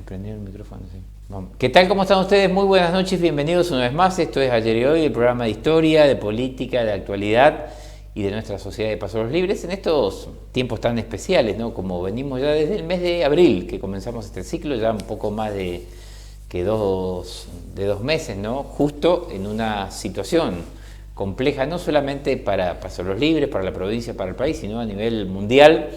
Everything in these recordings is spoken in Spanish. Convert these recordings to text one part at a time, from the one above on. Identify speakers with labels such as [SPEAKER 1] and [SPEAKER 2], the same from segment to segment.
[SPEAKER 1] prendió el micrófono, sí. Vamos. ¿Qué tal? ¿Cómo están ustedes? Muy buenas noches, bienvenidos una vez más. Esto es Ayer y Hoy, el programa de historia, de política, de actualidad y de nuestra sociedad de Pasos Libres en estos tiempos tan especiales, ¿no? Como venimos ya desde el mes de abril, que comenzamos este ciclo, ya un poco más de dos meses, ¿no? Justo en una situación compleja, no solamente para Pasos Libres, para la provincia, para el país, sino a nivel mundial,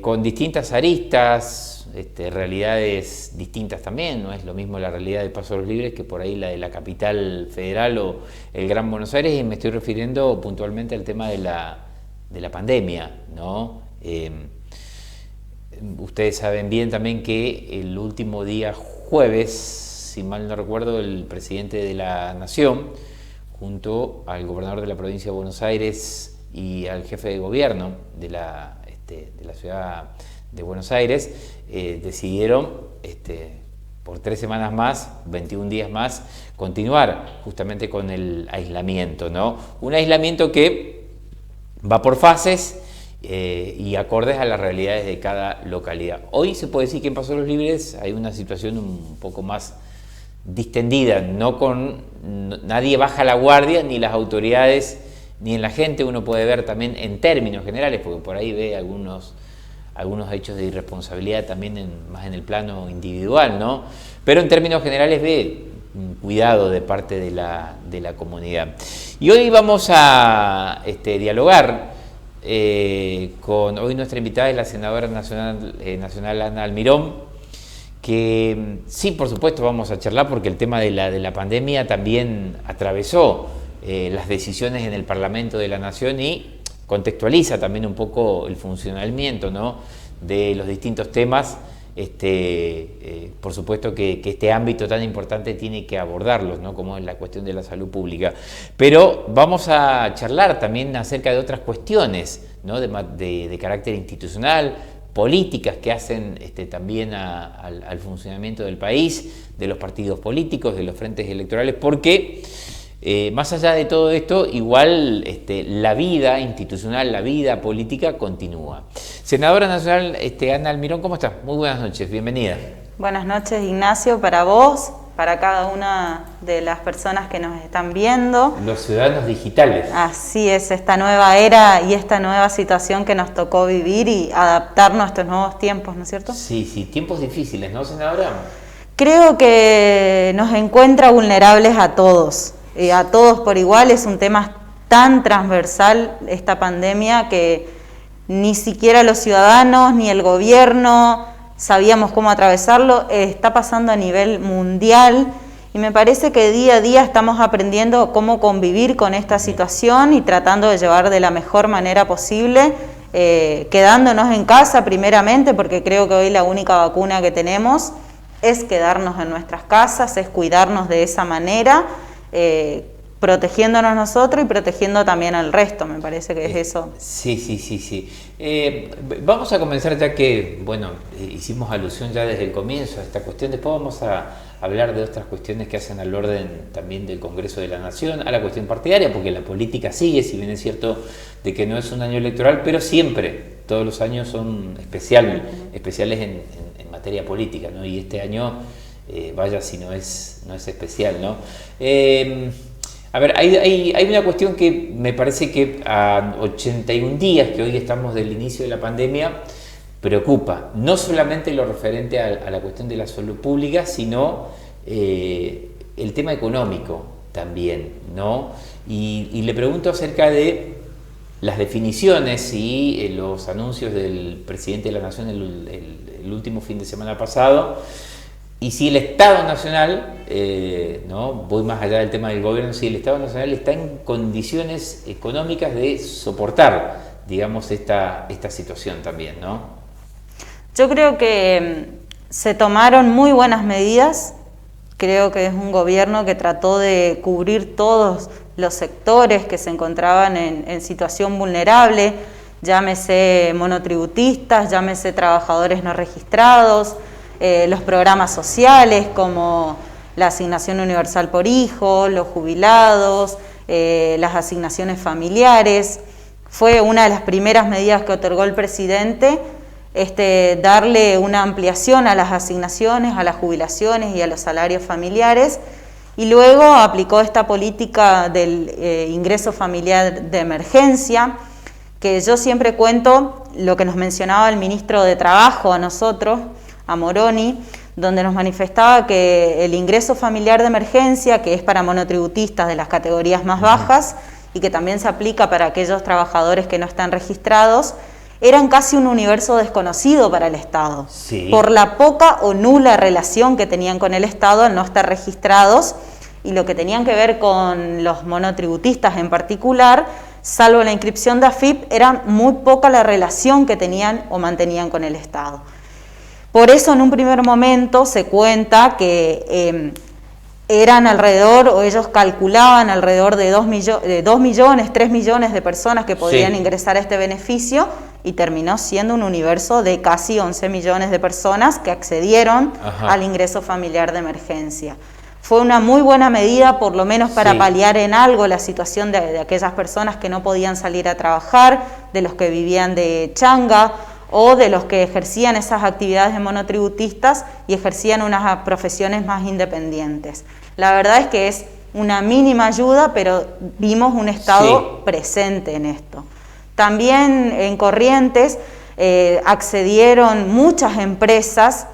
[SPEAKER 1] con distintas aristas, realidades distintas también. No es lo mismo la realidad de Pasos Libres que por ahí la de la capital federal o el Gran Buenos Aires, y me estoy refiriendo puntualmente al tema de la pandemia, ¿no? Ustedes saben bien también que el último día jueves, si mal no recuerdo, el presidente de la Nación, junto al gobernador de la provincia de Buenos Aires y al jefe de gobierno de la ciudad de Buenos Aires, decidieron por 3 semanas más, 21 días más, continuar justamente con el aislamiento, ¿no? Un aislamiento que va por fases y acordes a las realidades de cada localidad. Hoy se puede decir que en Pasos Libres hay una situación un poco más distendida, nadie baja la guardia, ni las autoridades, ni en la gente. Uno puede ver también en términos generales, porque por ahí ve algunos hechos de irresponsabilidad también más en el plano individual, ¿no? Pero en términos generales ve un cuidado de parte de la comunidad. Y hoy vamos a dialogar hoy nuestra invitada es la senadora nacional Ana Almirón, que sí, por supuesto vamos a charlar porque el tema de la pandemia también atravesó las decisiones en el Parlamento de la Nación y contextualiza también un poco el funcionamiento, ¿no?, de los distintos temas. Por supuesto que este ámbito tan importante tiene que abordarlos, ¿no?, como es la cuestión de la salud pública. Pero vamos a charlar también acerca de otras cuestiones, ¿no?, de carácter institucional, políticas que hacen también al funcionamiento del país, de los partidos políticos, de los frentes electorales, porque más allá de todo esto, igual la vida institucional, la vida política continúa. Senadora nacional Ana Almirón, ¿cómo estás? Muy buenas noches, bienvenida.
[SPEAKER 2] Buenas noches, Ignacio, para vos, para cada una de las personas que nos están viendo.
[SPEAKER 1] Los ciudadanos digitales.
[SPEAKER 2] Así es, esta nueva era y esta nueva situación que nos tocó vivir y adaptarnos a estos nuevos tiempos, ¿no es cierto?
[SPEAKER 1] Sí, tiempos difíciles, ¿no, senadora?
[SPEAKER 2] Creo que nos encuentra vulnerables a todos por igual. Es un tema tan transversal esta pandemia que ni siquiera los ciudadanos ni el gobierno sabíamos cómo atravesarlo. Está pasando a nivel mundial y me parece que día a día estamos aprendiendo cómo convivir con esta situación y tratando de llevar de la mejor manera posible, quedándonos en casa primeramente, porque creo que hoy la única vacuna que tenemos es quedarnos en nuestras casas, es cuidarnos de esa manera, protegiéndonos nosotros y protegiendo también al resto. Me parece que es eso.
[SPEAKER 1] Sí. Vamos a comenzar, ya que, hicimos alusión ya desde el comienzo a esta cuestión. Después vamos a hablar de otras cuestiones que hacen al orden también del Congreso de la Nación, a la cuestión partidaria, porque la política sigue, si bien es cierto de que no es un año electoral, pero siempre, todos los años son especiales en materia política, ¿no? Y este año, vaya si no es especial, ¿no? A ver, hay una cuestión que me parece que a 81 días que hoy estamos del inicio de la pandemia preocupa, no solamente lo referente a la cuestión de la salud pública, sino el tema económico también, ¿no? Y le pregunto acerca de las definiciones y los anuncios del presidente de la Nación el último fin de semana pasado, y si el Estado Nacional, no voy más allá del tema del gobierno, si el Estado Nacional está en condiciones económicas de soportar, digamos, esta situación también, ¿no?
[SPEAKER 2] Yo creo que se tomaron muy buenas medidas. Creo que es un gobierno que trató de cubrir todos los sectores que se encontraban en situación vulnerable, llámese monotributistas, llámese trabajadores no registrados, los programas sociales como la asignación universal por hijo, los jubilados, las asignaciones familiares. Fue una de las primeras medidas que otorgó el presidente darle una ampliación a las asignaciones, a las jubilaciones y a los salarios familiares, y luego aplicó esta política del ingreso familiar de emergencia, que yo siempre cuento lo que nos mencionaba el ministro de Trabajo a nosotros, a Moroni, donde nos manifestaba que el ingreso familiar de emergencia, que es para monotributistas de las categorías más bajas y que también se aplica para aquellos trabajadores que no están registrados, eran casi un universo desconocido para el Estado,
[SPEAKER 1] sí,
[SPEAKER 2] por la poca o nula relación que tenían con el Estado al no estar registrados, y lo que tenían que ver con los monotributistas en particular, salvo la inscripción de AFIP, era muy poca la relación que tenían o mantenían con el Estado. Por eso en un primer momento se cuenta que eran alrededor, o ellos calculaban alrededor de 2 millones, 3 millones de personas que podían
[SPEAKER 1] sí,
[SPEAKER 2] ingresar a este beneficio, y terminó siendo un universo de casi 11 millones de personas que accedieron al ingreso familiar de emergencia. Fue una muy buena medida, por lo menos para paliar en algo la situación de aquellas personas que no podían salir a trabajar, de los que vivían de changa o de los que ejercían esas actividades de monotributistas y ejercían unas profesiones más independientes. La verdad es que es una mínima ayuda, pero vimos un Estado presente en esto. También en Corrientes accedieron muchas empresas.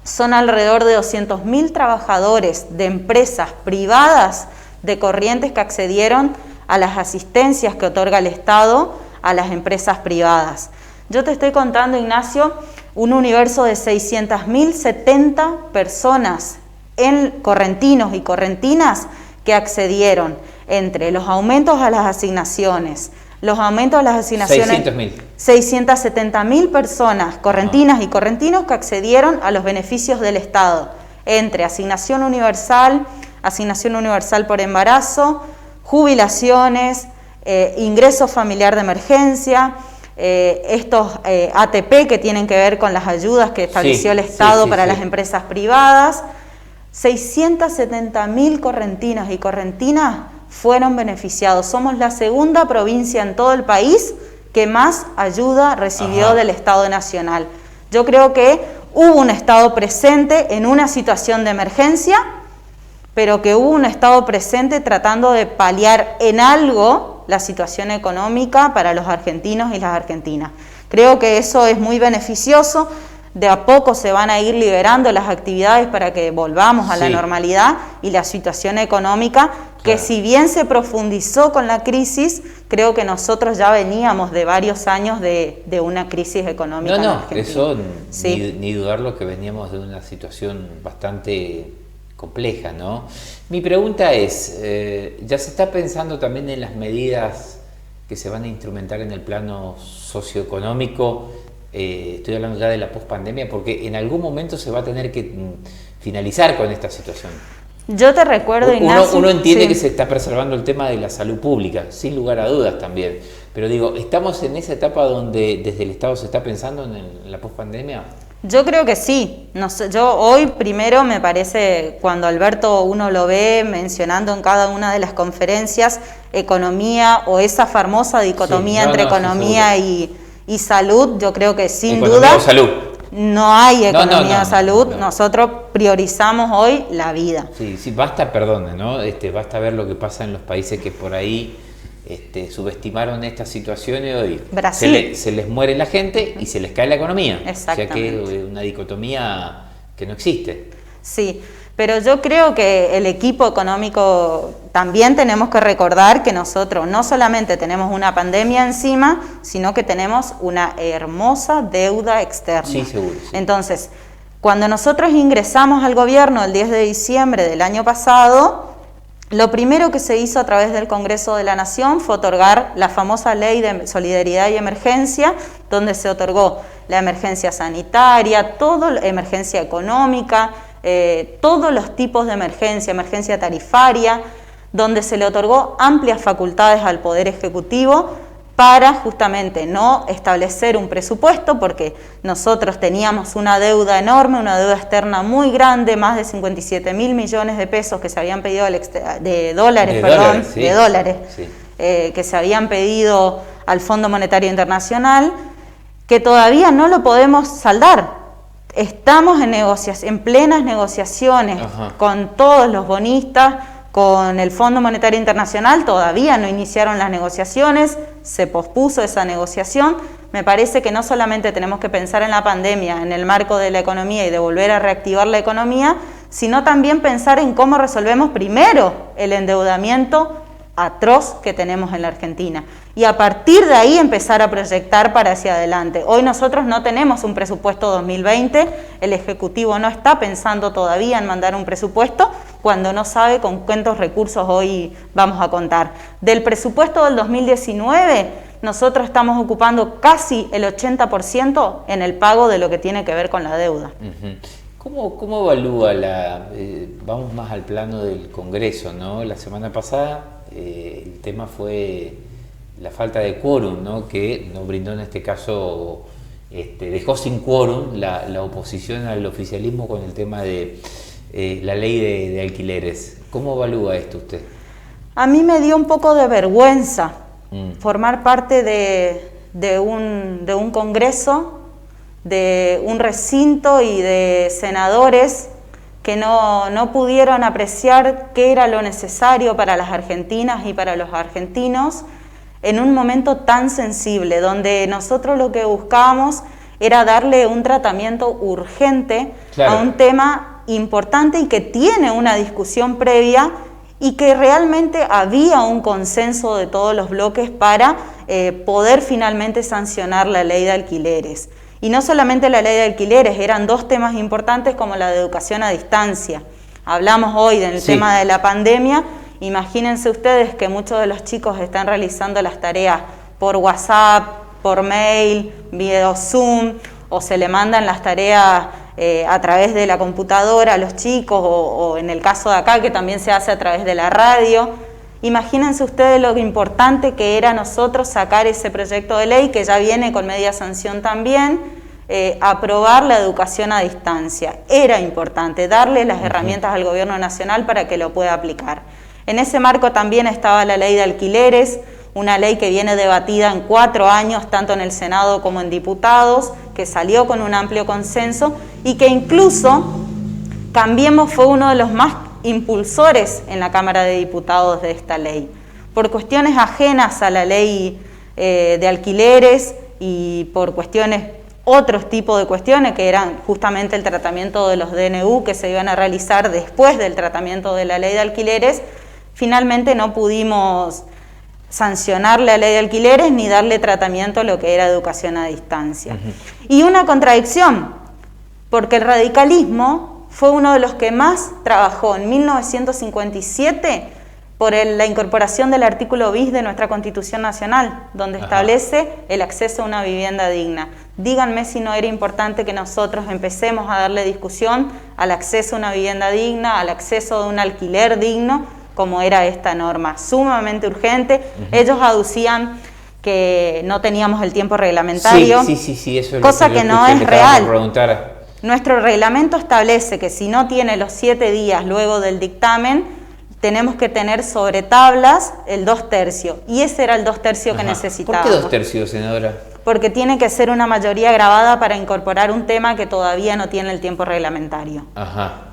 [SPEAKER 2] Son alrededor de 200.000 trabajadores de empresas privadas de Corrientes que accedieron a las asistencias que otorga el Estado a las empresas privadas. Yo te estoy contando, Ignacio, un universo de 600.070 personas correntinos y correntinas que accedieron entre los aumentos a las asignaciones, los aumentos a las asignaciones, 670.000 personas correntinas y correntinos que accedieron a los beneficios del Estado, entre asignación universal por embarazo, jubilaciones, ingreso familiar de emergencia, estos ATP que tienen que ver con las ayudas que estableció el Estado para las empresas privadas. 670.000 correntinas y correntinas fueron beneficiados. Somos la segunda provincia en todo el país que más ayuda recibió del Estado Nacional. Yo creo que hubo un Estado presente en una situación de emergencia, pero que hubo un Estado presente tratando de paliar en algo la situación económica para los argentinos y las argentinas. Creo que eso es muy beneficioso. De a poco se van a ir liberando las actividades para que volvamos a la normalidad, y la situación económica, que si bien se profundizó con la crisis, creo que nosotros ya veníamos de varios años de una crisis económica.
[SPEAKER 1] No, eso ni dudarlo, que veníamos de una situación bastante compleja, ¿no? Mi pregunta es, ¿ya se está pensando también en las medidas que se van a instrumentar en el plano socioeconómico? Estoy hablando ya de la pospandemia, porque en algún momento se va a tener que finalizar con esta situación.
[SPEAKER 2] Yo te recuerdo, Ignacio...
[SPEAKER 1] Uno entiende que se está preservando el tema de la salud pública, sin lugar a dudas también. Pero digo, ¿estamos en esa etapa donde desde el Estado se está pensando en la pospandemia?
[SPEAKER 2] Yo creo que sí. No sé, yo hoy primero me parece, cuando Alberto uno lo ve mencionando en cada una de las conferencias economía, o esa famosa dicotomía entre economía y salud, yo creo que sin duda
[SPEAKER 1] salud.
[SPEAKER 2] No hay economía o salud. Nosotros priorizamos hoy la vida.
[SPEAKER 1] Sí, basta, perdone, ¿no? Basta ver lo que pasa en los países que por ahí subestimaron estas situaciones hoy.
[SPEAKER 2] Brasil.
[SPEAKER 1] Se les muere la gente y se les cae la economía.
[SPEAKER 2] Exactamente.
[SPEAKER 1] O sea que una dicotomía que no existe.
[SPEAKER 2] Sí, pero yo creo que el equipo económico también tenemos que recordar que nosotros no solamente tenemos una pandemia encima, sino que tenemos una hermosa deuda externa.
[SPEAKER 1] Sí, seguro. Sí.
[SPEAKER 2] Entonces, cuando nosotros ingresamos al gobierno el 10 de diciembre del año pasado, lo primero que se hizo a través del Congreso de la Nación fue otorgar la famosa Ley de Solidaridad y Emergencia, donde se otorgó la emergencia sanitaria, emergencia económica, todos los tipos de emergencia tarifaria, donde se le otorgó amplias facultades al Poder Ejecutivo para justamente no establecer un presupuesto, porque nosotros teníamos una deuda enorme, una deuda externa muy grande, más de 57.000 millones de pesos que se habían pedido de dólares, que se habían pedido al Fondo Monetario Internacional. que todavía no lo podemos saldar. Estamos en plenas negociaciones con todos los bonistas, con el Fondo Monetario Internacional, todavía no iniciaron las negociaciones, se pospuso esa negociación. Me parece que no solamente tenemos que pensar en la pandemia, en el marco de la economía y de volver a reactivar la economía, sino también pensar en cómo resolvemos primero el endeudamiento atroz que tenemos en la Argentina y a partir de ahí empezar a proyectar para hacia adelante. Hoy nosotros no tenemos un presupuesto 2020, el Ejecutivo no está pensando todavía en mandar un presupuesto cuando no sabe con cuántos recursos hoy vamos a contar. Del presupuesto del 2019, nosotros estamos ocupando casi el 80% en el pago de lo que tiene que ver con la deuda.
[SPEAKER 1] ¿Cómo evalúa vamos más al plano del Congreso, ¿no? La semana pasada el tema fue la falta de quórum, ¿no? Que nos brindó en este caso, dejó sin quórum la oposición al oficialismo con el tema de la ley de alquileres. ¿Cómo evalúa esto usted?
[SPEAKER 2] A mí me dio un poco de vergüenza formar parte de un Congreso, de un recinto y de senadores que no pudieron apreciar qué era lo necesario para las argentinas y para los argentinos en un momento tan sensible, donde nosotros lo que buscábamos era darle un tratamiento urgente a un tema importante y que tiene una discusión previa y que realmente había un consenso de todos los bloques para poder finalmente sancionar la ley de alquileres. Y no solamente la ley de alquileres, eran dos temas importantes como la de educación a distancia. Hablamos hoy del tema de la pandemia. Imagínense ustedes que muchos de los chicos están realizando las tareas por WhatsApp, por mail, video Zoom, o se le mandan las tareas a través de la computadora a los chicos, o en el caso de acá que también se hace a través de la radio. Imagínense ustedes lo importante que era nosotros sacar ese proyecto de ley, que ya viene con media sanción también, aprobar la educación a distancia. Era importante darle las herramientas al gobierno nacional para que lo pueda aplicar. En ese marco también estaba la ley de alquileres, una ley que viene debatida en 4 años, tanto en el Senado como en diputados, que salió con un amplio consenso y que incluso Cambiemos fue uno de los más impulsores en la Cámara de Diputados de esta ley. Por cuestiones ajenas a la ley de alquileres y por otros tipos de cuestiones que eran justamente el tratamiento de los DNU que se iban a realizar después del tratamiento de la ley de alquileres, finalmente no pudimos sancionar la ley de alquileres ni darle tratamiento a lo que era educación a distancia. Y una contradicción, porque el radicalismo fue uno de los que más trabajó en 1957 por la incorporación del artículo bis de nuestra Constitución Nacional, donde establece el acceso a una vivienda digna. Díganme si no era importante que nosotros empecemos a darle discusión al acceso a una vivienda digna, al acceso a un alquiler digno, como era esta norma, sumamente urgente. Ellos aducían que no teníamos el tiempo reglamentario,
[SPEAKER 1] sí, eso es
[SPEAKER 2] cosa que no es real.
[SPEAKER 1] Preguntar.
[SPEAKER 2] Nuestro reglamento establece que si no tiene los 7 días luego del dictamen, tenemos que tener sobre tablas el 2/3, y ese era el 2/3 que necesitábamos.
[SPEAKER 1] ¿Por qué 2/3, senadora?
[SPEAKER 2] Porque tiene que ser una mayoría grabada para incorporar un tema que todavía no tiene el tiempo reglamentario.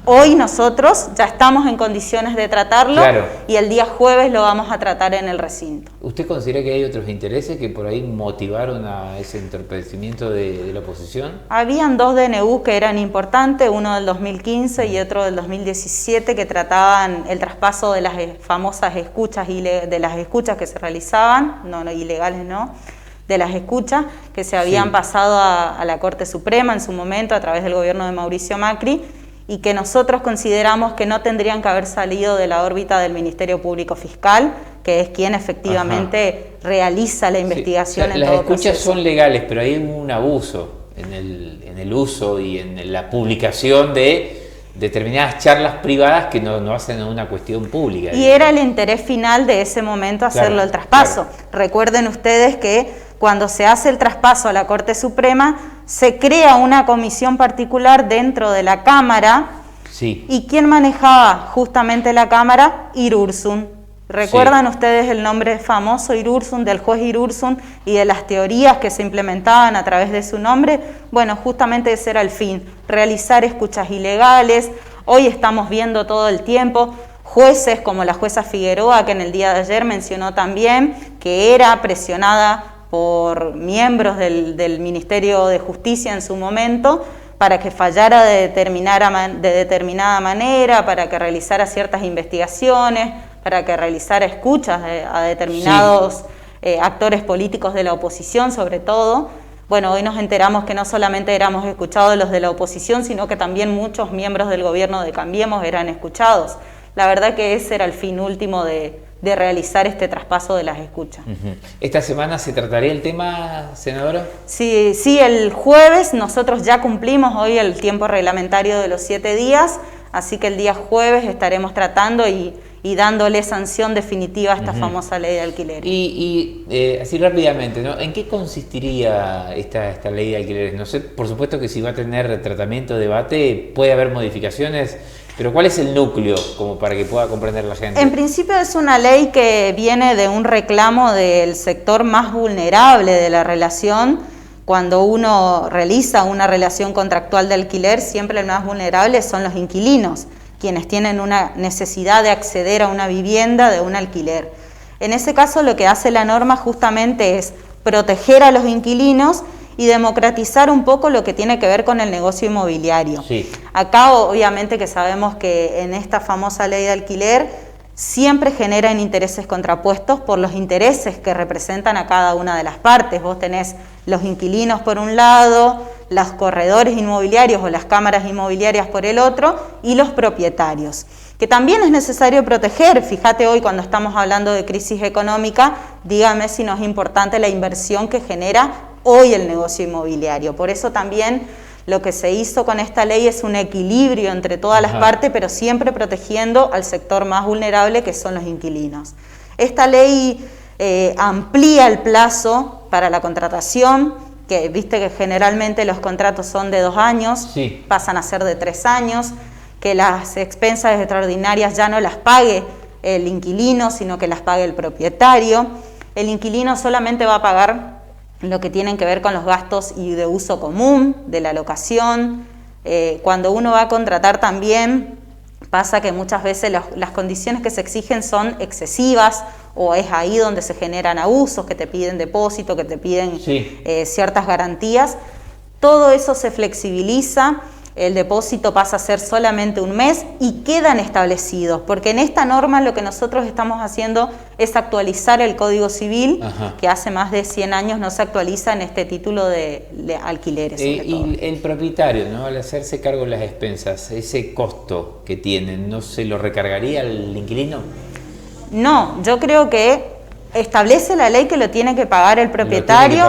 [SPEAKER 2] Hoy nosotros ya estamos en condiciones de tratarlo, y el día jueves lo vamos a tratar en el recinto.
[SPEAKER 1] ¿Usted considera que hay otros intereses que por ahí motivaron a ese entorpecimiento de la oposición?
[SPEAKER 2] Habían 2 DNU que eran importantes, uno del 2015 y otro del 2017, que trataban el traspaso de las famosas escuchas, de las escuchas que se realizaban, no ilegales no, de las escuchas que se habían pasado a la Corte Suprema en su momento a través del gobierno de Mauricio Macri, y que nosotros consideramos que no tendrían que haber salido de la órbita del Ministerio Público Fiscal, que es quien efectivamente realiza la investigación en todo proceso.
[SPEAKER 1] Las escuchas son legales, pero hay un abuso en el uso y en la publicación de determinadas charlas privadas que no hacen una cuestión pública.
[SPEAKER 2] Y era el interés final de ese momento hacerlo el traspaso. Recuerden ustedes que cuando se hace el traspaso a la Corte Suprema, se crea una comisión particular dentro de la Cámara. ¿Y quién manejaba justamente la Cámara? Irursun. ¿Recuerdan ustedes el nombre famoso Irurzun, del juez Irurzun y de las teorías que se implementaban a través de su nombre? Bueno, justamente ese era el fin, realizar escuchas ilegales. Hoy estamos viendo todo el tiempo jueces como la jueza Figueroa, que en el día de ayer mencionó también que era presionada por miembros del Ministerio de Justicia en su momento para que fallara de determinada manera, para que realizara ciertas investigaciones, para que realizara escuchas a determinados actores políticos de la oposición, sobre todo. Bueno, hoy nos enteramos que no solamente éramos escuchados los de la oposición, sino que también muchos miembros del gobierno de Cambiemos eran escuchados. La verdad que ese era el fin último de realizar este traspaso de las escuchas.
[SPEAKER 1] ¿Esta semana se trataría el tema, senadora?
[SPEAKER 2] Sí, el jueves nosotros ya cumplimos hoy el tiempo reglamentario de los 7 días, así que el día jueves estaremos tratando y dándole sanción definitiva a esta famosa ley de alquileres.
[SPEAKER 1] Y así rápidamente, ¿no? ¿En qué consistiría esta ley de alquileres? No sé, por supuesto que si va a tener tratamiento, debate, puede haber modificaciones, pero ¿cuál es el núcleo como para que pueda comprender la gente?
[SPEAKER 2] En principio es una ley que viene de un reclamo del sector más vulnerable de la relación. Cuando uno realiza una relación contractual de alquiler, siempre el más vulnerable son los inquilinos, quienes tienen una necesidad de acceder a una vivienda de un alquiler. En ese caso lo que hace la norma justamente es proteger a los inquilinos y democratizar un poco lo que tiene que ver con el negocio inmobiliario.
[SPEAKER 1] Sí.
[SPEAKER 2] Acá obviamente que sabemos que en esta famosa ley de alquiler siempre generan intereses contrapuestos por los intereses que representan a cada una de las partes. Vos tenés los inquilinos por un lado, los corredores inmobiliarios o las cámaras inmobiliarias por el otro y los propietarios, que también es necesario proteger. Fíjate hoy cuando estamos hablando de crisis económica, dígame si no es importante la inversión que genera hoy el negocio inmobiliario. Por eso también lo que se hizo con esta ley es un equilibrio entre todas las partes, pero siempre protegiendo al sector más vulnerable, que son los inquilinos. Esta ley amplía el plazo para la contratación, que viste que generalmente los contratos son de 2 años, pasan a ser de 3 años, que las expensas extraordinarias ya no las pague el inquilino, sino que las pague el propietario. El inquilino solamente va a pagar lo que tienen que ver con los gastos y de uso común, de la locación. Cuando uno va a contratar también, pasa que muchas veces las condiciones que se exigen son excesivas, o es ahí donde se generan abusos, que te piden depósito, que te piden ciertas garantías. Todo eso se flexibiliza. El depósito pasa a ser solamente 1 mes y quedan establecidos, porque en esta norma lo que nosotros estamos haciendo es actualizar el Código Civil, que hace más de 100 años no se actualiza en este título de alquileres.
[SPEAKER 1] Y el propietario, ¿no? Al hacerse cargo de las expensas, ese costo que tienen, ¿no se lo recargaría al inquilino?
[SPEAKER 2] No, yo creo que establece la ley que lo tiene que pagar el propietario,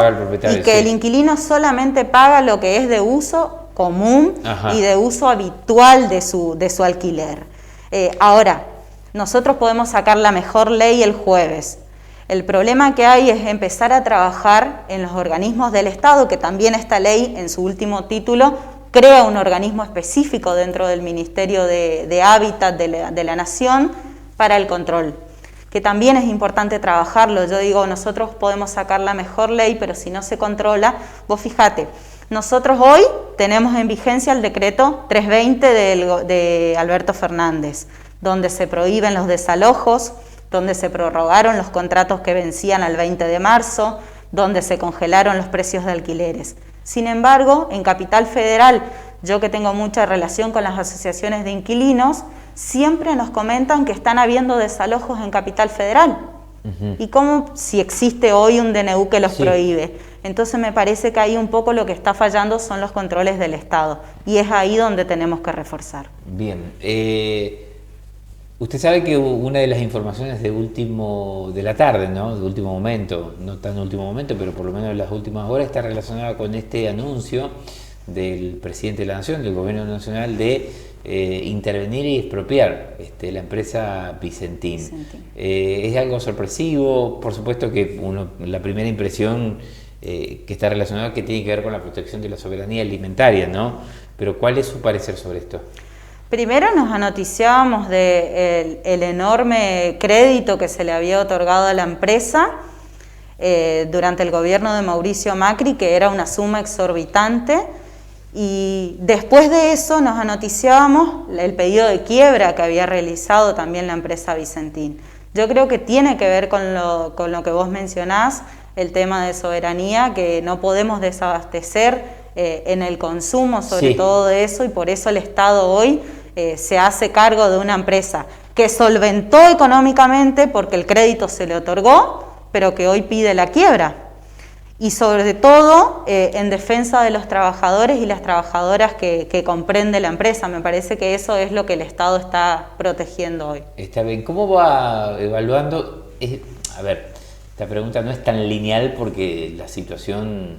[SPEAKER 2] y que el inquilino solamente paga lo que es de uso común y de uso habitual de su alquiler. Ahora, nosotros podemos sacar la mejor ley el jueves. El problema que hay es empezar a trabajar en los organismos del Estado, que también esta ley en su último título crea un organismo específico dentro del Ministerio de Hábitat de la Nación para el control, que también es importante trabajarlo. Yo digo, nosotros podemos sacar la mejor ley, pero si no se controla, vos fíjate, nosotros hoy tenemos en vigencia el decreto 320 de Alberto Fernández, donde se prohíben los desalojos, donde se prorrogaron los contratos que vencían al 20 de marzo, donde se congelaron los precios de alquileres. Sin embargo, en Capital Federal, yo que tengo mucha relación con las asociaciones de inquilinos, siempre nos comentan que están habiendo desalojos en Capital Federal. Y como si existe hoy un DNU que los prohíbe. Entonces me parece que ahí un poco lo que está fallando son los controles del Estado, y es ahí donde tenemos que reforzar.
[SPEAKER 1] Bien, usted sabe que una de las informaciones de la tarde, ¿no? De último momento, no tan último momento, pero por lo menos en las últimas horas, está relacionada con este anuncio del presidente de la Nación, del gobierno nacional, de intervenir y expropiar la empresa Vicentín. Es algo sorpresivo, por supuesto que la primera impresión que está relacionada, que tiene que ver con la protección de la soberanía alimentaria, ¿no? Pero ¿cuál es su parecer sobre esto?
[SPEAKER 2] Primero nos anoticiábamos de el enorme crédito que se le había otorgado a la empresa durante el gobierno de Mauricio Macri, que era una suma exorbitante, y después de eso nos anoticiábamos el pedido de quiebra que había realizado también la empresa Vicentín. Yo creo que tiene que ver con lo que vos mencionás, el tema de soberanía, que no podemos desabastecer en el consumo, sobre todo de eso, y por eso el Estado hoy se hace cargo de una empresa que solventó económicamente porque el crédito se le otorgó, pero que hoy pide la quiebra. Y sobre todo en defensa de los trabajadores y las trabajadoras que comprende la empresa. Me parece que eso es lo que el Estado está protegiendo hoy.
[SPEAKER 1] Está bien. ¿Cómo va evaluando? A ver, esta pregunta no es tan lineal porque la situación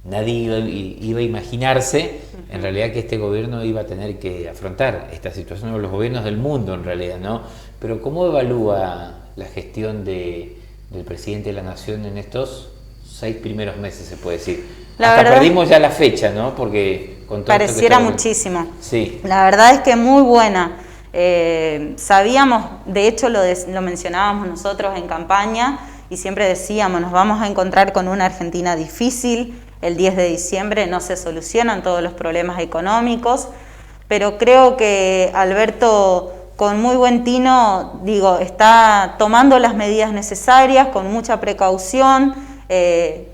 [SPEAKER 1] nadie iba a imaginarse en realidad que este gobierno iba a tener que afrontar esta situación, o los gobiernos del mundo en realidad, ¿no? Pero ¿cómo evalúa la gestión del presidente de la Nación en estos 6 primeros meses, se puede decir?
[SPEAKER 2] La
[SPEAKER 1] Hasta
[SPEAKER 2] verdad,
[SPEAKER 1] perdimos ya la fecha, ¿no? Porque con todo
[SPEAKER 2] pareciera muchísimo.
[SPEAKER 1] Sí.
[SPEAKER 2] La verdad es que muy buena. Sabíamos, de hecho lo mencionábamos nosotros en campaña y siempre decíamos, nos vamos a encontrar con una Argentina difícil. El 10 de diciembre no se solucionan todos los problemas económicos, pero creo que Alberto, con muy buen tino, está tomando las medidas necesarias, con mucha precaución,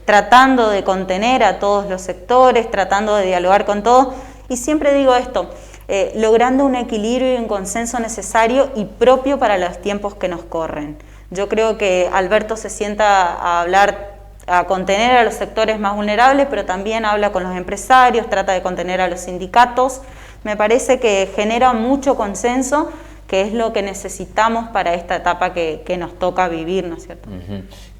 [SPEAKER 2] tratando de contener a todos los sectores, tratando de dialogar con todos, y siempre digo esto, logrando un equilibrio y un consenso necesario y propio para los tiempos que nos corren. Yo creo que Alberto se sienta a hablar, a contener a los sectores más vulnerables, pero también habla con los empresarios, trata de contener a los sindicatos. Me parece que genera mucho consenso, que es lo que necesitamos para esta etapa que nos toca vivir, ¿no es cierto?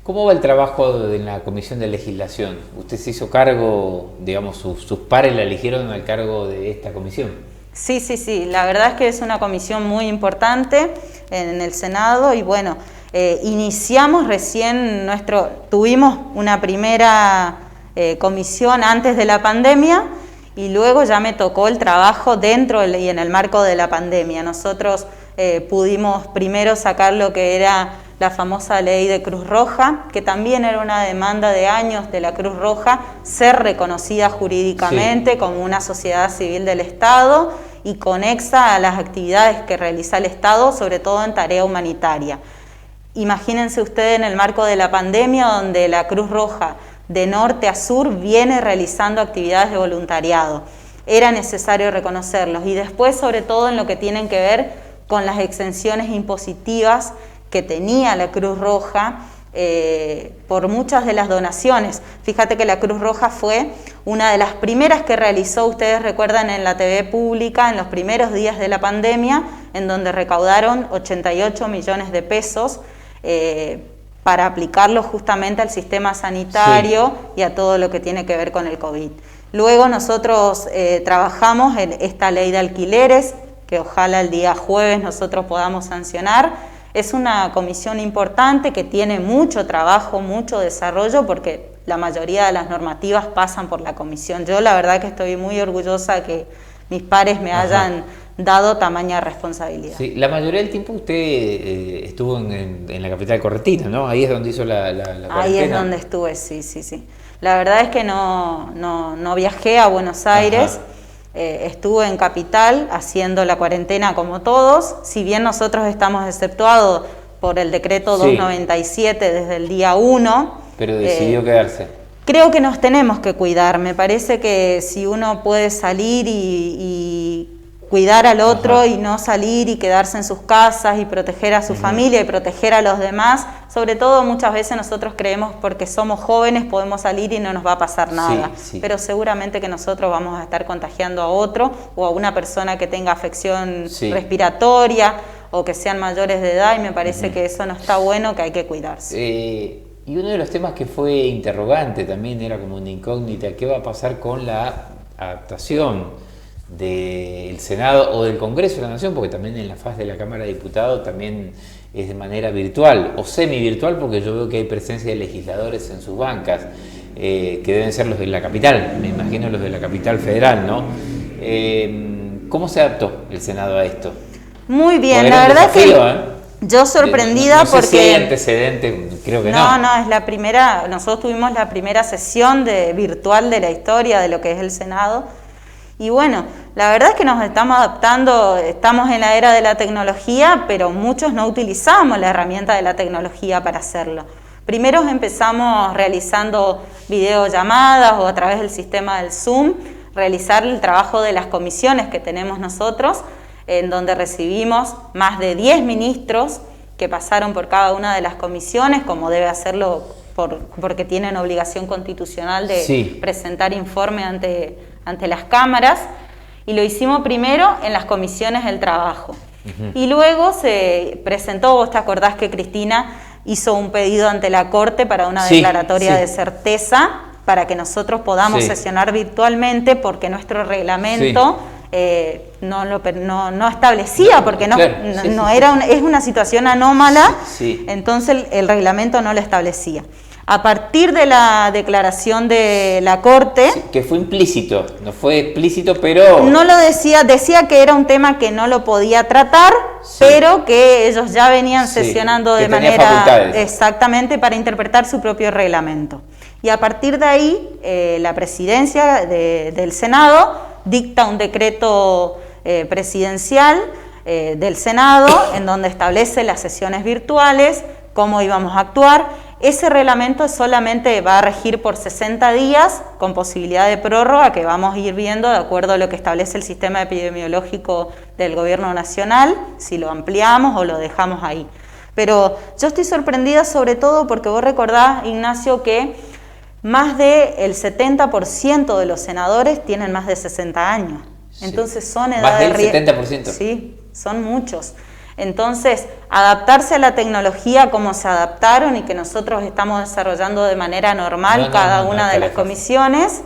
[SPEAKER 1] ¿Cómo va el trabajo en la Comisión de Legislación? ¿Usted se hizo cargo, digamos, sus pares la eligieron al cargo de esta comisión?
[SPEAKER 2] Sí, la verdad es que es una comisión muy importante en el Senado y bueno, iniciamos recién tuvimos una primera comisión antes de la pandemia y luego ya me tocó el trabajo dentro y en el marco de la pandemia. Nosotros pudimos primero sacar lo que era la famosa ley de Cruz Roja, que también era una demanda de años de la Cruz Roja, ser reconocida jurídicamente como una sociedad civil del Estado y conexa a las actividades que realiza el Estado, sobre todo en tarea humanitaria. Imagínense ustedes en el marco de la pandemia, donde la Cruz Roja de norte a sur viene realizando actividades de voluntariado. Era necesario reconocerlos y después, sobre todo, en lo que tienen que ver con las exenciones impositivas que tenía la Cruz Roja por muchas de las donaciones. Fíjate que la Cruz Roja fue una de las primeras que realizó, ustedes recuerdan, en la TV pública en los primeros días de la pandemia, en donde recaudaron 88 millones de pesos para aplicarlo justamente al sistema sanitario y a todo lo que tiene que ver con el COVID. Luego nosotros trabajamos en esta ley de alquileres, que ojalá el día jueves nosotros podamos sancionar. Es una comisión importante que tiene mucho trabajo, mucho desarrollo, porque la mayoría de las normativas pasan por la comisión. Yo la verdad que estoy muy orgullosa que mis pares me hayan dado tamaña responsabilidad.
[SPEAKER 1] Sí, la mayoría del tiempo usted estuvo en la capital correntina, ¿no? Ahí es donde hizo la cuarentena.
[SPEAKER 2] Ahí es donde estuve, sí. La verdad es que no viajé a Buenos Aires. Estuve en Capital haciendo la cuarentena como todos, si bien nosotros estamos exceptuados por el decreto 297 desde el día 1.
[SPEAKER 1] Pero decidió quedarse.
[SPEAKER 2] Creo que nos tenemos que cuidar, me parece que si uno puede salir y cuidar al otro y no salir y quedarse en sus casas y proteger a su familia y proteger a los demás, sobre todo muchas veces nosotros creemos porque somos jóvenes podemos salir y no nos va a pasar nada, pero seguramente que nosotros vamos a estar contagiando a otro o a una persona que tenga afección respiratoria o que sean mayores de edad y me parece que eso no está bueno, que hay que cuidarse.
[SPEAKER 1] Y uno de los temas que fue interrogante también era como una incógnita, ¿qué va a pasar con la adaptación del Senado o del Congreso de la Nación? Porque también en la faz de la Cámara de Diputados también es de manera virtual o semi-virtual, porque yo veo que hay presencia de legisladores en sus bancas, que deben ser los de la capital, me imagino los de la capital federal, ¿no? ¿Cómo se adaptó el Senado a esto?
[SPEAKER 2] Muy bien,
[SPEAKER 1] Porque
[SPEAKER 2] la
[SPEAKER 1] era un
[SPEAKER 2] verdad
[SPEAKER 1] desafío,
[SPEAKER 2] que yo sorprendida
[SPEAKER 1] no sé
[SPEAKER 2] porque...
[SPEAKER 1] si hay antecedentes, creo que no.
[SPEAKER 2] No, es la primera, nosotros tuvimos la primera sesión virtual de la historia de lo que es el Senado. Y bueno, la verdad es que nos estamos adaptando, estamos en la era de la tecnología, pero muchos no utilizamos la herramienta de la tecnología para hacerlo. Primero empezamos realizando videollamadas o a través del sistema del Zoom, realizar el trabajo de las comisiones que tenemos nosotros, en donde recibimos más de 10 ministros que pasaron por cada una de las comisiones, como debe hacerlo porque tienen obligación constitucional de presentar informe ante las cámaras, y lo hicimos primero en las comisiones del trabajo. Y luego se presentó, vos te acordás que Cristina hizo un pedido ante la Corte para una declaratoria de certeza, para que nosotros podamos sesionar virtualmente, porque nuestro reglamento no establecía, porque es una situación anómala, entonces el reglamento no lo establecía. A partir de la declaración de la Corte...
[SPEAKER 1] Sí, que fue implícito, no fue explícito, pero...
[SPEAKER 2] No lo decía que era un tema que no lo podía tratar, pero que ellos ya venían sesionando de manera... Exactamente, para interpretar su propio reglamento. Y a partir de ahí, la presidencia del Senado dicta un decreto presidencial del Senado, en donde establece las sesiones virtuales, cómo íbamos a actuar. Ese reglamento solamente va a regir por 60 días, con posibilidad de prórroga, que vamos a ir viendo de acuerdo a lo que establece el sistema epidemiológico del Gobierno Nacional, si lo ampliamos o lo dejamos ahí. Pero yo estoy sorprendida sobre todo porque vos recordás, Ignacio, que más del 70% de los senadores tienen más de 60 años. Entonces son edades...
[SPEAKER 1] ¿Más del 70%?
[SPEAKER 2] Sí, son muchos. Entonces, adaptarse a la tecnología como se adaptaron y que nosotros estamos desarrollando de manera normal cada una de las comisiones,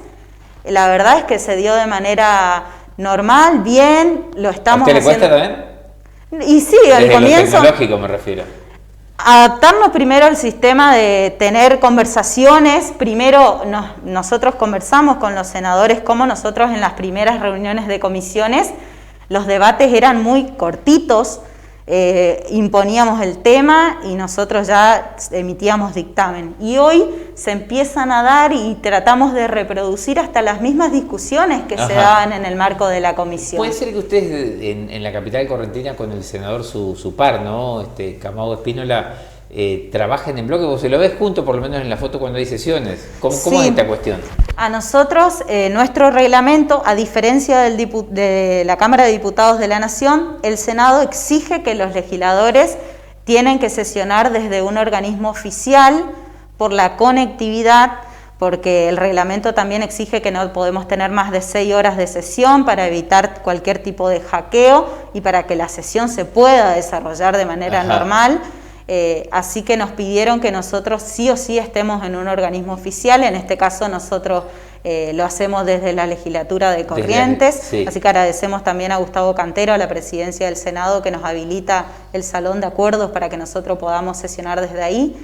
[SPEAKER 2] la verdad es que se dio de manera normal, bien, lo estamos haciendo. ¿A usted le cuesta también? Y sí, al comienzo...
[SPEAKER 1] Desde lo tecnológico me refiero.
[SPEAKER 2] Adaptarnos primero al sistema de tener conversaciones. Primero nosotros conversamos con los senadores, como nosotros en las primeras reuniones de comisiones, los debates eran muy cortitos, imponíamos el tema y nosotros ya emitíamos dictamen. Y hoy se empiezan a dar y tratamos de reproducir hasta las mismas discusiones que se daban en el marco de la comisión.
[SPEAKER 1] Puede ser que ustedes en la capital correntina con el senador su par, ¿no? Camado Espínola, trabajen en bloque, vos se lo ves junto, por lo menos en la foto cuando hay sesiones. ¿Cómo es esta cuestión?
[SPEAKER 2] A nosotros, nuestro reglamento, a diferencia de la Cámara de Diputados de la Nación, el Senado exige que los legisladores tienen que sesionar desde un organismo oficial por la conectividad, porque el reglamento también exige que no podemos tener más de 6 horas de sesión para evitar cualquier tipo de hackeo y para que la sesión se pueda desarrollar de manera normal. Así que nos pidieron que nosotros sí o sí estemos en un organismo oficial. En este caso nosotros lo hacemos desde la legislatura de Corrientes, así que agradecemos también a Gustavo Cantero, a la presidencia del Senado, que nos habilita el salón de acuerdos para que nosotros podamos sesionar desde ahí.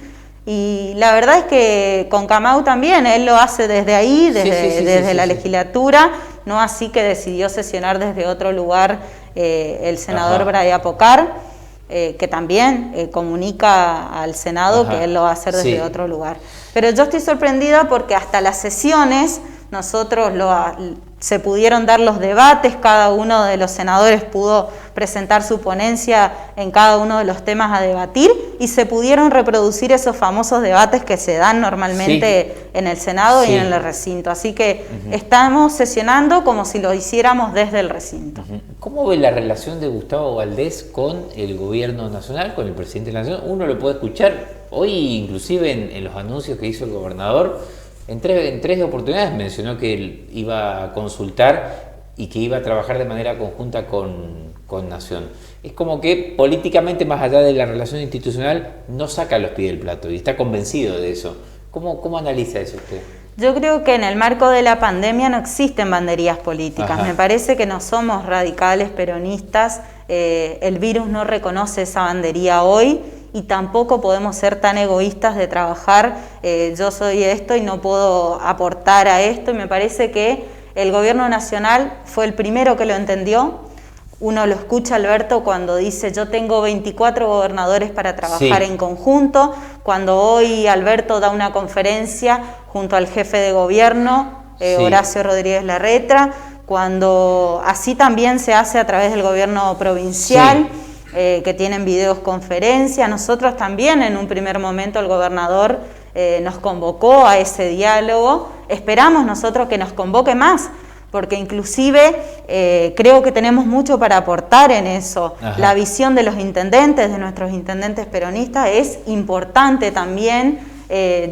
[SPEAKER 2] Y la verdad es que con Camau también, él lo hace desde ahí, desde la legislatura, no así que decidió sesionar desde otro lugar el senador Braida Pocar, que también comunica al Senado que él lo va a hacer desde otro lugar. Pero yo estoy sorprendida porque hasta las sesiones nosotros se pudieron dar los debates, cada uno de los senadores pudo presentar su ponencia en cada uno de los temas a debatir y se pudieron reproducir esos famosos debates que se dan normalmente en el Senado y en el recinto. Así que estamos sesionando como si lo hiciéramos desde el recinto.
[SPEAKER 1] ¿Cómo ve la relación de Gustavo Valdés con el gobierno nacional, con el presidente de la Nación? Uno lo puede escuchar hoy, inclusive en los anuncios que hizo el gobernador. En tres oportunidades mencionó que él iba a consultar y que iba a trabajar de manera conjunta con Nación. Es como que políticamente, más allá de la relación institucional, no saca los pies del plato y está convencido de eso. ¿Cómo analiza eso usted?
[SPEAKER 2] Yo creo que en el marco de la pandemia no existen banderías políticas. Me parece que no somos radicales peronistas. El virus no reconoce esa bandería hoy. Y tampoco podemos ser tan egoístas de trabajar, yo soy esto y no puedo aportar a esto. Y me parece que el gobierno nacional fue el primero que lo entendió. uno lo escucha, Alberto, cuando dice yo tengo 24 gobernadores para trabajar en conjunto, cuando hoy Alberto da una conferencia junto al jefe de gobierno, Horacio Rodríguez Larreta, cuando así también se hace a través del gobierno provincial, que tienen videoconferencia. Nosotros también en un primer momento el gobernador nos convocó a ese diálogo, esperamos nosotros que nos convoque más, porque inclusive creo que tenemos mucho para aportar en eso. La visión de los intendentes, de nuestros intendentes peronistas, es importante también.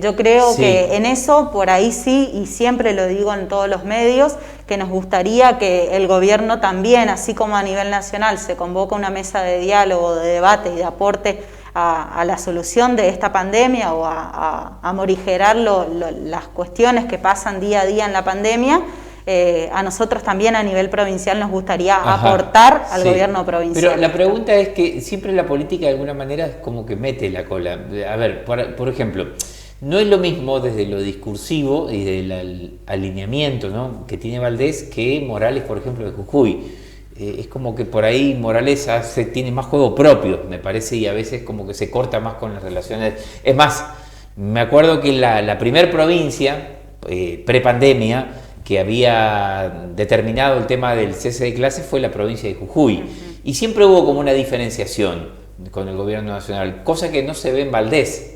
[SPEAKER 2] Yo creo que en eso, por ahí sí, y siempre lo digo en todos los medios, que nos gustaría que el gobierno también, así como a nivel nacional, se convoca una mesa de diálogo, de debate y de aporte a la solución de esta pandemia o a morigerar las cuestiones que pasan día a día en la pandemia. A nosotros también a nivel provincial nos gustaría aportar al gobierno provincial.
[SPEAKER 1] Pero la pregunta es que siempre la política de alguna manera es como que mete la cola. A ver, por ejemplo, no es lo mismo desde lo discursivo y del alineamiento, ¿no?, que tiene Valdés que Morales, por ejemplo, de Jujuy. Es como que por ahí Morales tiene más juego propio, me parece, y a veces como que se corta más con las relaciones. Es más, me acuerdo que la primer provincia, prepandemia, que había determinado el tema del cese de clases fue la provincia de Jujuy. Y siempre hubo como una diferenciación con el gobierno nacional, cosa que no se ve en Valdés.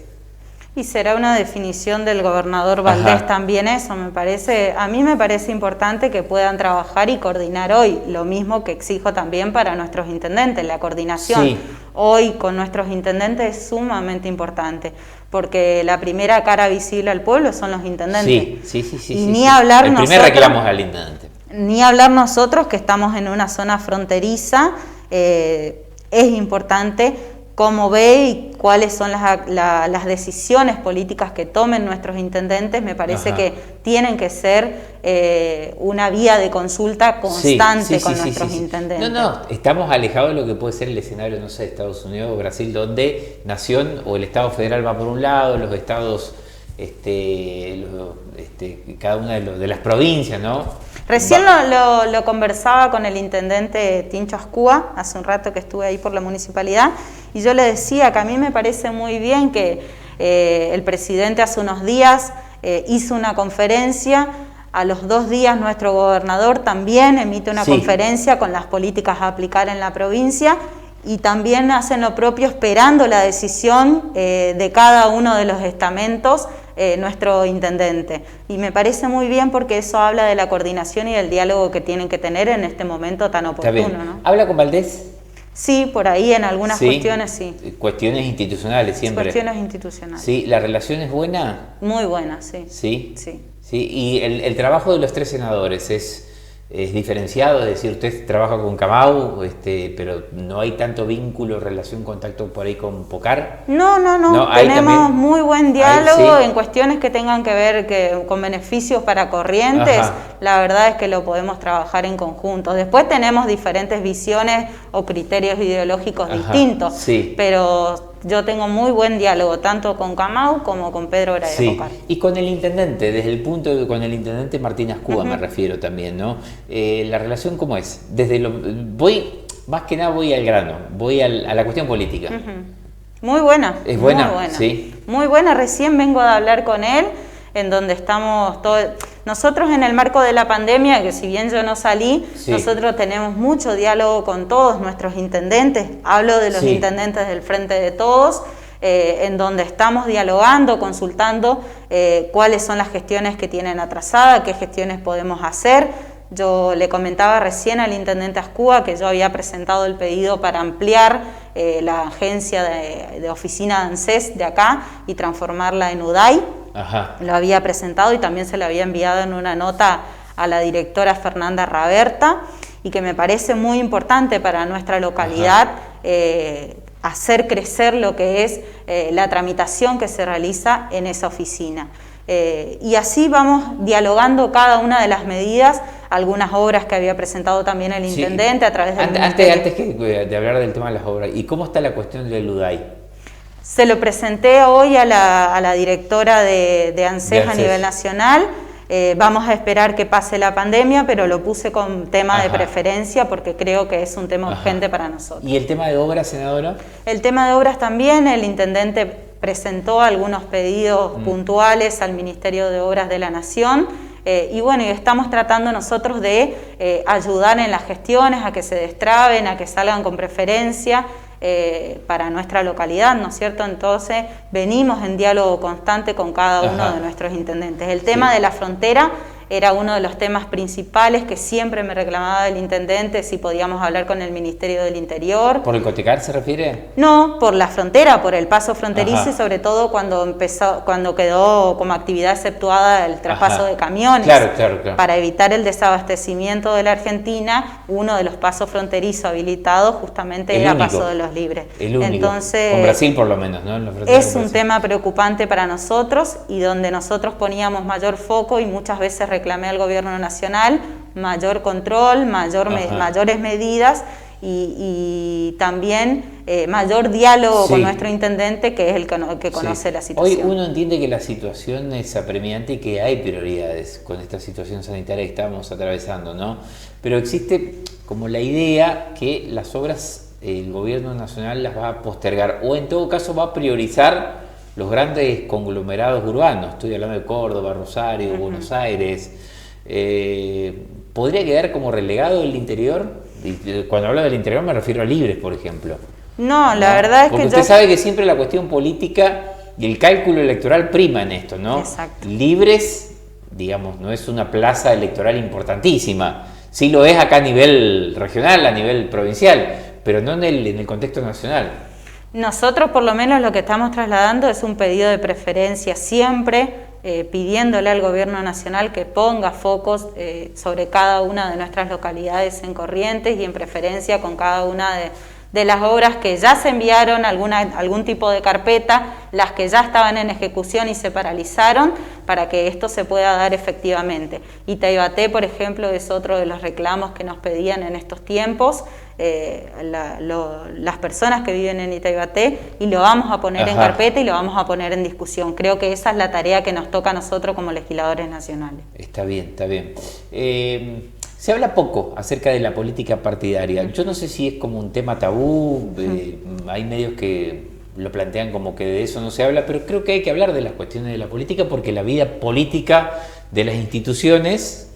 [SPEAKER 2] Y será una definición del gobernador Valdés también eso, me parece. A mí me parece importante que puedan trabajar y coordinar hoy, lo mismo que exijo también para nuestros intendentes, la coordinación hoy con nuestros intendentes es sumamente importante, porque la primera cara visible al pueblo son los intendentes. Y ni hablar nosotros,
[SPEAKER 1] el primer reclamo es al intendente.
[SPEAKER 2] Ni hablar nosotros que estamos en una zona fronteriza, es importante cómo ve y cuáles son las decisiones políticas que tomen nuestros intendentes. Me parece que tienen que ser una vía de consulta constante con nuestros intendentes.
[SPEAKER 1] No, estamos alejados de lo que puede ser el escenario, no sé, de Estados Unidos o Brasil, donde nación o el Estado federal va por un lado, los estados, cada una de las provincias, ¿no?
[SPEAKER 2] Recién lo conversaba con el intendente Tincho Ascúa, hace un rato que estuve ahí por la municipalidad, y yo le decía que a mí me parece muy bien que el presidente hace unos días hizo una conferencia, a los 2 días nuestro gobernador también emite una conferencia con las políticas a aplicar en la provincia, y también hacen lo propio esperando la decisión de cada uno de los estamentos, nuestro intendente. Y me parece muy bien porque eso habla de la coordinación y del diálogo que tienen que tener en este momento tan oportuno, ¿no?
[SPEAKER 1] ¿Habla con Valdés?
[SPEAKER 2] Sí, por ahí en algunas cuestiones sí.
[SPEAKER 1] Cuestiones institucionales siempre.
[SPEAKER 2] Cuestiones institucionales.
[SPEAKER 1] Sí, ¿la relación es buena?
[SPEAKER 2] Muy buena, sí.
[SPEAKER 1] ¿Sí? Sí. ¿Y el trabajo de los 3 senadores es diferenciado? Es decir, usted trabaja con Camau, pero no hay tanto vínculo, relación, contacto por ahí con Pocar.
[SPEAKER 2] No, tenemos muy buen diálogo en cuestiones que tengan que ver con beneficios para Corrientes. La verdad es que lo podemos trabajar en conjunto. Después tenemos diferentes visiones o criterios ideológicos distintos, pero yo tengo muy buen diálogo tanto con Camau como con Pedro Gradia Pocar.
[SPEAKER 1] Y con el intendente, desde el punto de con el intendente Martín Ascúa me refiero también, ¿no? La relación, ¿cómo es? Más que nada voy al grano, voy a la cuestión política.
[SPEAKER 2] Muy buena.
[SPEAKER 1] ¿Es buena?
[SPEAKER 2] Muy buena.
[SPEAKER 1] Sí.
[SPEAKER 2] Muy buena, recién vengo de hablar con él, en donde estamos todos. Nosotros en el marco de la pandemia, que si bien yo no salí, nosotros tenemos mucho diálogo con todos nuestros intendentes, hablo de los intendentes del Frente de Todos, en donde estamos dialogando, consultando cuáles son las gestiones que tienen atrasadas, qué gestiones podemos hacer. Yo le comentaba recién al intendente Ascúa que yo había presentado el pedido para ampliar la agencia de oficina de ANSES de acá y transformarla en UDAI. Lo había presentado y también se lo había enviado en una nota a la directora Fernanda Raberta, y que me parece muy importante para nuestra localidad hacer crecer lo que es la tramitación que se realiza en esa oficina. Y así vamos dialogando cada una de las medidas, algunas obras que había presentado también el intendente a través del
[SPEAKER 1] ministerio. Antes de hablar del tema de las obras, ¿y cómo está la cuestión del UDAI?
[SPEAKER 2] Se lo presenté hoy a la directora de ANSES a nivel nacional. Vamos a esperar que pase la pandemia, pero lo puse con tema de preferencia porque creo que es un tema urgente para nosotros.
[SPEAKER 1] ¿Y el tema de obras, senadora?
[SPEAKER 2] El tema de obras también, el intendente presentó algunos pedidos puntuales al Ministerio de Obras de la Nación. Y bueno, y estamos tratando nosotros de ayudar en las gestiones, a que se destraben, a que salgan con preferencia para nuestra localidad, ¿no es cierto? Entonces venimos en diálogo constante con cada uno de nuestros intendentes. El tema de la frontera era uno de los temas principales que siempre me reclamaba el intendente, si podíamos hablar con el Ministerio del Interior.
[SPEAKER 1] ¿Por el Cotecar se refiere?
[SPEAKER 2] No, por la frontera, por el paso fronterizo y sobre todo cuando quedó como actividad exceptuada el traspaso de camiones.
[SPEAKER 1] Claro.
[SPEAKER 2] Para evitar el desabastecimiento de la Argentina, uno de los pasos fronterizos habilitados justamente era Paso de los Libres.
[SPEAKER 1] El único.
[SPEAKER 2] Entonces,
[SPEAKER 1] con Brasil por lo menos, ¿no?
[SPEAKER 2] Es un tema preocupante para nosotros y donde nosotros poníamos mayor foco y muchas veces reclamé al gobierno nacional mayor control, mayores medidas y también mayor diálogo con nuestro intendente, que es el que conoce la situación.
[SPEAKER 1] Hoy uno entiende que la situación es apremiante y que hay prioridades con esta situación sanitaria que estamos atravesando, ¿no? Pero existe como la idea que las obras el gobierno nacional las va a postergar o en todo caso va a priorizar los grandes conglomerados urbanos. Estoy hablando de Córdoba, Rosario, Buenos Aires. ¿Podría quedar como relegado el interior? Y cuando hablo del interior me refiero a Libres, por ejemplo.
[SPEAKER 2] No, la verdad es
[SPEAKER 1] porque
[SPEAKER 2] que
[SPEAKER 1] usted sabe que siempre la cuestión política y el cálculo electoral prima en esto, ¿no?
[SPEAKER 2] Exacto.
[SPEAKER 1] Libres, digamos, no es una plaza electoral importantísima. Sí lo es acá a nivel regional, a nivel provincial, pero no en el contexto nacional.
[SPEAKER 2] Nosotros por lo menos lo que estamos trasladando es un pedido de preferencia siempre, pidiéndole al gobierno nacional que ponga focos sobre cada una de nuestras localidades en Corrientes y en preferencia con cada una de las obras que ya se enviaron algún tipo de carpeta, las que ya estaban en ejecución y se paralizaron, para que esto se pueda dar efectivamente. Itaibaté, por ejemplo, es otro de los reclamos que nos pedían en estos tiempos, las personas que viven en Itaibaté, y lo vamos a poner en carpeta y lo vamos a poner en discusión. Creo que esa es la tarea que nos toca a nosotros como legisladores nacionales.
[SPEAKER 1] Está bien, está bien. Se habla poco acerca de la política partidaria. Yo no sé si es como un tema tabú, hay medios que lo plantean como que de eso no se habla, pero creo que hay que hablar de las cuestiones de la política porque la vida política de las instituciones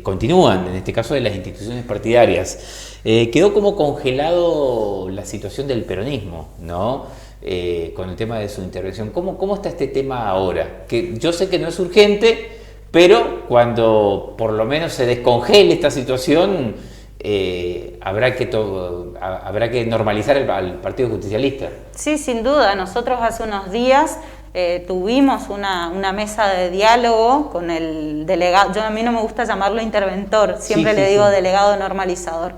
[SPEAKER 1] continúan, en este caso de las instituciones partidarias. Quedó como congelado la situación del peronismo, ¿no? Con el tema de su intervención. ¿Cómo está este tema ahora? Que yo sé que no es urgente, pero cuando por lo menos se descongele esta situación, habrá que normalizar al Partido Justicialista.
[SPEAKER 2] Sí, sin duda. Nosotros hace unos días tuvimos una mesa de diálogo con el delegado, a mí no me gusta llamarlo interventor, siempre le digo delegado normalizador,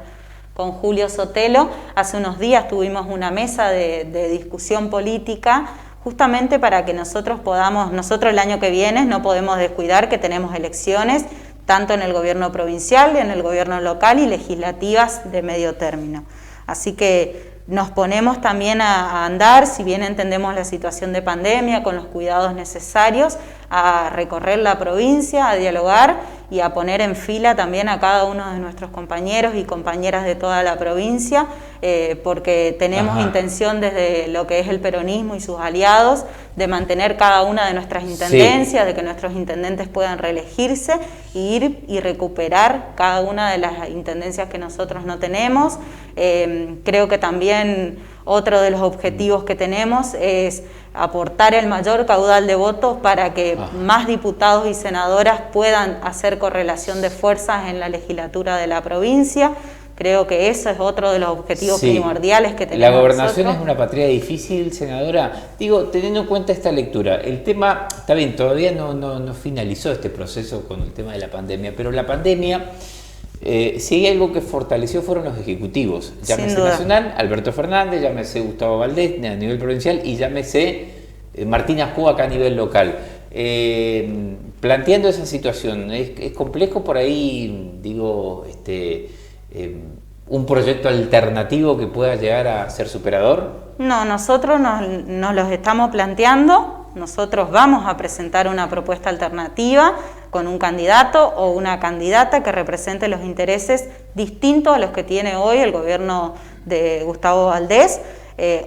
[SPEAKER 2] con Julio Sotelo. Hace unos días tuvimos una mesa de discusión política, justamente para que nosotros el año que viene no podemos descuidar que tenemos elecciones, tanto en el gobierno provincial, en el gobierno local y legislativas de medio término. Así que nos ponemos también a andar, si bien entendemos la situación de pandemia, con los cuidados necesarios, a recorrer la provincia, a dialogar y a poner en fila también a cada uno de nuestros compañeros y compañeras de toda la provincia, porque tenemos intención desde lo que es el peronismo y sus aliados de mantener cada una de nuestras intendencias, de que nuestros intendentes puedan reelegirse e ir y recuperar cada una de las intendencias que nosotros no tenemos. Creo que también otro de los objetivos que tenemos es aportar el mayor caudal de votos para que más diputados y senadoras puedan hacer correlación de fuerzas en la legislatura de la provincia. Creo que eso es otro de los objetivos primordiales que tenemos.
[SPEAKER 1] La gobernación
[SPEAKER 2] nosotros.
[SPEAKER 1] Es una patria difícil, senadora. Digo, teniendo en cuenta esta lectura, el tema, está bien, todavía no finalizó este proceso con el tema de la pandemia, pero la pandemia, si hay algo que fortaleció fueron los ejecutivos. Llámese nacional, Alberto Fernández, llámese Gustavo Valdés a nivel provincial y llámese Martín Ascú acá a nivel local. Planteando esa situación, ¿es complejo por ahí, digo, un proyecto alternativo que pueda llegar a ser superador?
[SPEAKER 2] No, nosotros nos los estamos planteando. Nosotros vamos a presentar una propuesta alternativa con un candidato o una candidata que represente los intereses distintos a los que tiene hoy el gobierno de Gustavo Valdés,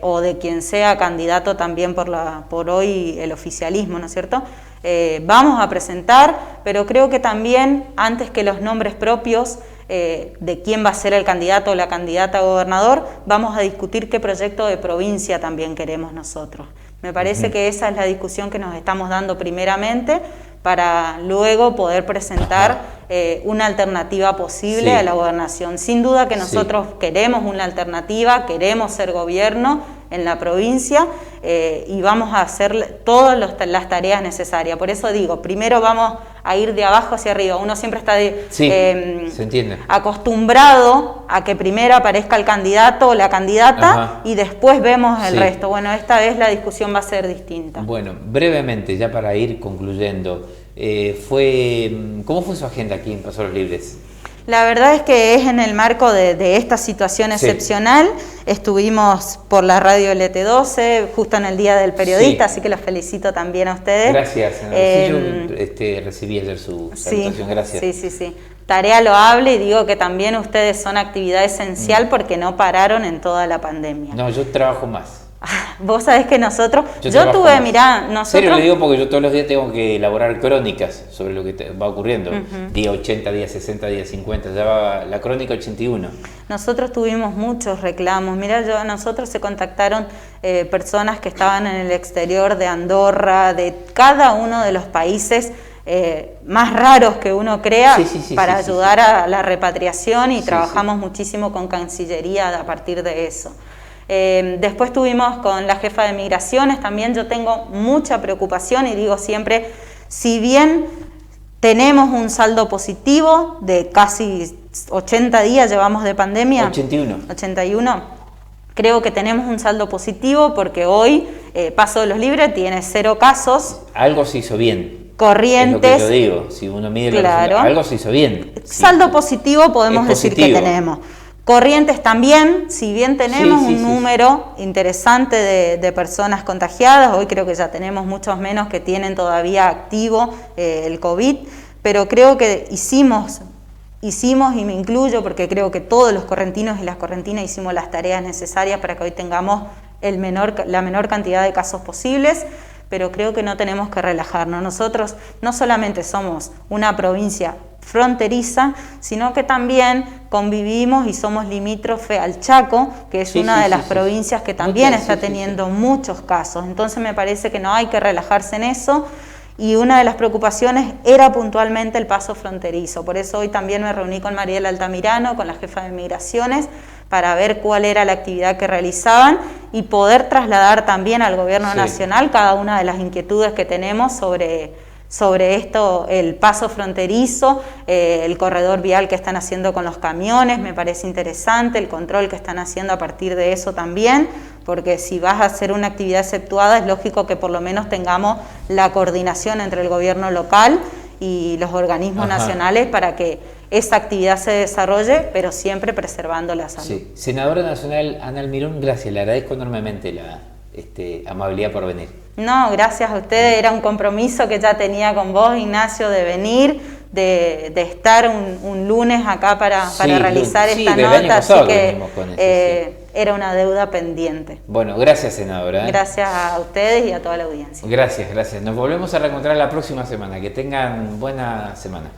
[SPEAKER 2] o de quien sea candidato también por hoy el oficialismo, ¿no es cierto? Vamos a presentar, pero creo que también, antes que los nombres propios de quién va a ser el candidato o la candidata a gobernador, vamos a discutir qué proyecto de provincia también queremos nosotros. Me parece que esa es la discusión que nos estamos dando primeramente, para luego poder presentar una alternativa posible a la gobernación. Sin duda que nosotros queremos una alternativa, queremos ser gobierno en la provincia y vamos a hacer todas las tareas necesarias. Por eso digo, primero vamos a ir de abajo hacia arriba. Uno siempre está
[SPEAKER 1] se entiende,
[SPEAKER 2] acostumbrado a que primero aparezca el candidato o la candidata y después vemos el resto. Bueno, esta vez la discusión va a ser distinta.
[SPEAKER 1] Bueno, brevemente, ya para ir concluyendo, ¿cómo fue su agenda aquí en Pasos Libres?
[SPEAKER 2] La verdad es que es en el marco de esta situación excepcional. Estuvimos por la radio LT12, justo en el Día del Periodista, así que los felicito también a ustedes.
[SPEAKER 1] Gracias, yo recibí ayer su salutación, gracias.
[SPEAKER 2] Sí. Tarea loable, y digo que también ustedes son actividad esencial porque no pararon en toda la pandemia.
[SPEAKER 1] No, yo trabajo más.
[SPEAKER 2] Vos sabés que nosotros,
[SPEAKER 1] En serio le digo porque yo todos los días tengo que elaborar crónicas sobre lo que va ocurriendo. Día 80, día 60, día 50, ya va la crónica 81.
[SPEAKER 2] Nosotros tuvimos muchos reclamos. Mirá, nosotros se contactaron personas que estaban en el exterior de Andorra, de cada uno de los países más raros que uno crea, para ayudar a la repatriación, y trabajamos muchísimo con Cancillería a partir de eso. Después estuvimos con la jefa de Migraciones también. Yo tengo mucha preocupación y digo siempre, si bien tenemos un saldo positivo de casi 80 días llevamos de pandemia, 81, creo que tenemos un saldo positivo porque hoy Paso de los Libres tiene 0 casos.
[SPEAKER 1] Algo se hizo bien.
[SPEAKER 2] Corrientes.
[SPEAKER 1] Es lo que yo digo, si uno mide algo se hizo bien.
[SPEAKER 2] Saldo positivo podemos decir que tenemos. Corrientes también, si bien tenemos un número interesante de personas contagiadas, hoy creo que ya tenemos muchos menos que tienen todavía activo el COVID, pero creo que hicimos, y me incluyo porque creo que todos los correntinos y las correntinas hicimos las tareas necesarias para que hoy tengamos la menor cantidad de casos posibles, pero creo que no tenemos que relajarnos. Nosotros no solamente somos una provincia fronteriza, sino que también convivimos y somos limítrofe al Chaco, que es una de las provincias que también está teniendo muchos casos. Entonces me parece que no hay que relajarse en eso, y una de las preocupaciones era puntualmente el paso fronterizo. Por eso hoy también me reuní con Mariela Altamirano, con la jefa de Migraciones, para ver cuál era la actividad que realizaban y poder trasladar también al gobierno nacional cada una de las inquietudes que tenemos sobre esto, el paso fronterizo, el corredor vial que están haciendo con los camiones, me parece interesante, el control que están haciendo a partir de eso también, porque si vas a hacer una actividad exceptuada es lógico que por lo menos tengamos la coordinación entre el gobierno local y los organismos nacionales para que esa actividad se desarrolle, pero siempre preservando la salud.
[SPEAKER 1] Senadora nacional Ana Almirón, gracias, le agradezco enormemente la amabilidad por venir.
[SPEAKER 2] No, gracias a ustedes, era un compromiso que ya tenía con vos, Ignacio, de venir, de estar un lunes acá para realizar esta nota, así que era una deuda pendiente.
[SPEAKER 1] Bueno, gracias, senadora.
[SPEAKER 2] Gracias a ustedes y a toda la audiencia.
[SPEAKER 1] Gracias. Nos volvemos a reencontrar la próxima semana. Que tengan buena semana.